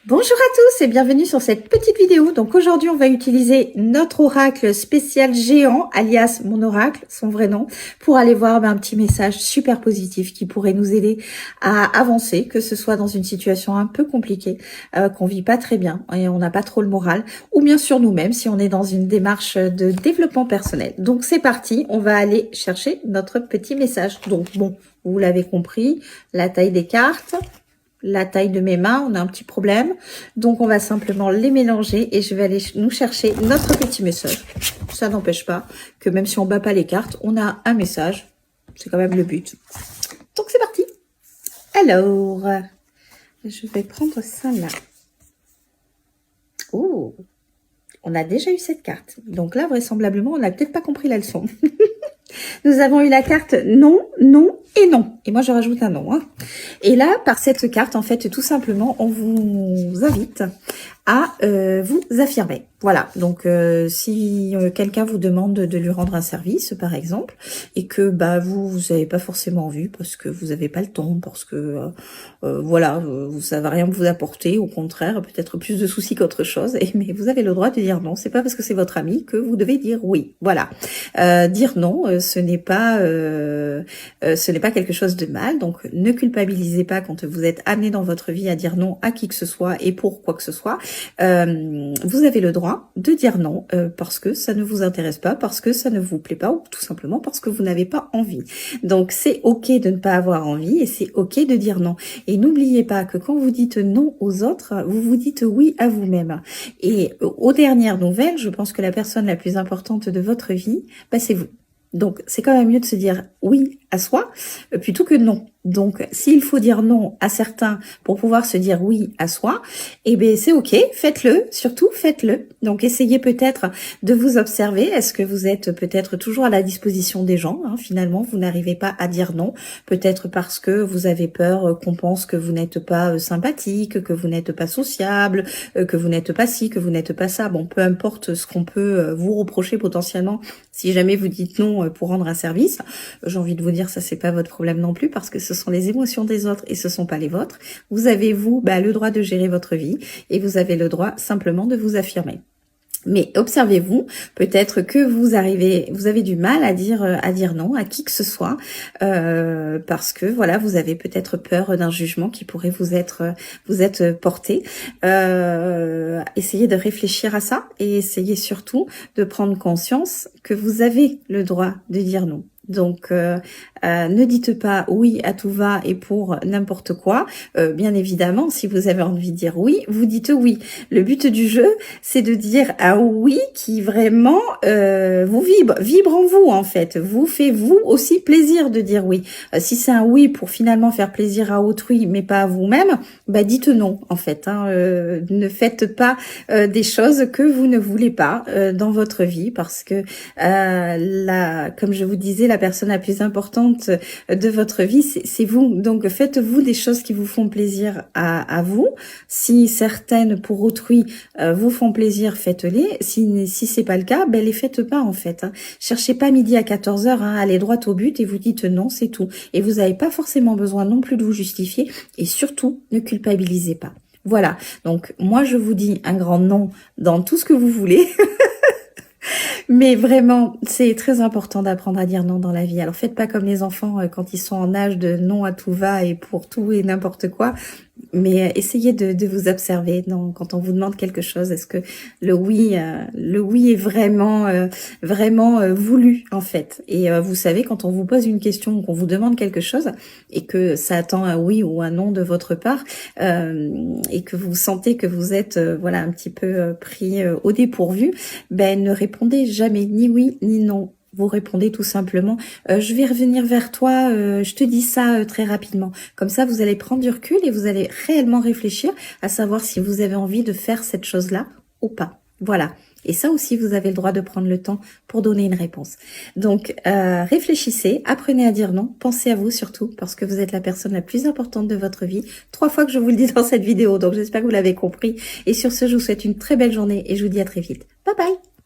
Bonjour à tous et bienvenue sur cette petite vidéo. Donc aujourd'hui, on va utiliser notre oracle spécial géant, alias mon oracle, son vrai nom, pour aller voir un petit message super positif qui pourrait nous aider à avancer, que ce soit dans une situation un peu compliquée, qu'on vit pas très bien et on n'a pas trop le moral, ou bien sûr nous-mêmes si on est dans une démarche de développement personnel. Donc c'est parti, on va aller chercher notre petit message. Donc bon, vous l'avez compris, la taille des cartes, la taille de mes mains, on a un petit problème. Donc, on va simplement les mélanger et je vais aller nous chercher notre petit message. Ça n'empêche pas que même si on ne bat pas les cartes, on a un message. C'est quand même le but. Donc, c'est parti. Alors, je vais prendre ça là. Oh, on a déjà eu cette carte. Donc là, vraisemblablement, on n'a peut-être pas compris la leçon. Nous avons eu la carte non, non et non. Et moi, je rajoute un non. Et là, par cette carte, en fait, tout simplement, on vous invite à vous affirmer. Voilà, donc si quelqu'un vous demande de lui rendre un service, par exemple, et que vous n'avez pas forcément envie parce que vous n'avez pas le temps, parce que voilà, vous savez rien vous apporter, au contraire, peut-être plus de soucis qu'autre chose, mais vous avez le droit de dire non. C'est pas parce que c'est votre ami que vous devez dire oui. Voilà, dire non, ce n'est pas quelque chose de mal. Donc ne culpabilisez pas quand vous êtes amené dans votre vie à dire non à qui que ce soit et pour quoi que ce soit. Vous avez le droit de dire non parce que ça ne vous intéresse pas, parce que ça ne vous plaît pas ou tout simplement parce que vous n'avez pas envie. Donc c'est ok de ne pas avoir envie et c'est ok de dire non. Et n'oubliez pas que quand vous dites non aux autres, vous vous dites oui à vous-même. Et aux dernières nouvelles, je pense que la personne la plus importante de votre vie, c'est vous. Donc c'est quand même mieux de se dire oui à soi plutôt que non. Donc, s'il faut dire non à certains pour pouvoir se dire oui à soi, c'est ok, faites-le, surtout faites-le. Donc, essayez peut-être de vous observer. Est-ce que vous êtes peut-être toujours à la disposition des gens, finalement, vous n'arrivez pas à dire non, peut-être parce que vous avez peur qu'on pense que vous n'êtes pas sympathique, que vous n'êtes pas sociable, que vous n'êtes pas ci, que vous n'êtes pas ça. Bon, peu importe ce qu'on peut vous reprocher potentiellement si jamais vous dites non pour rendre un service. J'ai envie de vous dire, ça c'est pas votre problème non plus parce que ce sont les émotions des autres et ce sont pas les vôtres. Vous avez, vous, le droit de gérer votre vie et vous avez le droit simplement de vous affirmer. Mais observez-vous, peut-être que vous avez du mal à dire non à qui que ce soit, parce que voilà, vous avez peut-être peur d'un jugement qui pourrait vous être porté. Essayez de réfléchir à ça et essayez surtout de prendre conscience que vous avez le droit de dire non. Donc, ne dites pas oui à tout va et pour n'importe quoi. Bien évidemment, si vous avez envie de dire oui, vous dites oui. Le but du jeu, c'est de dire un oui qui vraiment vous vibre en vous en fait. Vous fait vous aussi plaisir de dire oui. Si c'est un oui pour finalement faire plaisir à autrui, mais pas à vous-même, dites non en fait. Ne faites pas des choses que vous ne voulez pas dans votre vie parce que comme je vous disais, la personne la plus importante de votre vie, c'est vous. Donc, faites-vous des choses qui vous font plaisir à vous. Si certaines pour autrui vous font plaisir, faites-les. Si c'est pas le cas, les faites pas en fait. Cherchez pas midi à 14h, allez droit au but et vous dites non, c'est tout. Et vous n'avez pas forcément besoin non plus de vous justifier et surtout, ne culpabilisez pas. Voilà, donc moi je vous dis un grand non dans tout ce que vous voulez. Mais vraiment, c'est très important d'apprendre à dire non dans la vie. Alors faites pas comme les enfants quand ils sont en âge de non à tout va et pour tout et n'importe quoi. Mais essayez de vous observer quand on vous demande quelque chose. Est-ce que le oui est vraiment voulu en fait. Et vous savez, quand on vous pose une question, qu'on vous demande quelque chose et que ça attend un oui ou un non de votre part et que vous sentez que vous êtes un petit peu pris au dépourvu, ne répondez jamais ni oui ni non. Vous répondez tout simplement je vais revenir vers toi, je te dis ça très rapidement. Comme ça, vous allez prendre du recul et vous allez réellement réfléchir à savoir si vous avez envie de faire cette chose-là ou pas. Voilà. Et ça aussi, vous avez le droit de prendre le temps pour donner une réponse. Donc, réfléchissez, apprenez à dire non, pensez à vous surtout, parce que vous êtes la personne la plus importante de votre vie. 3 fois que je vous le dis dans cette vidéo, donc j'espère que vous l'avez compris. Et sur ce, je vous souhaite une très belle journée et je vous dis à très vite. Bye bye!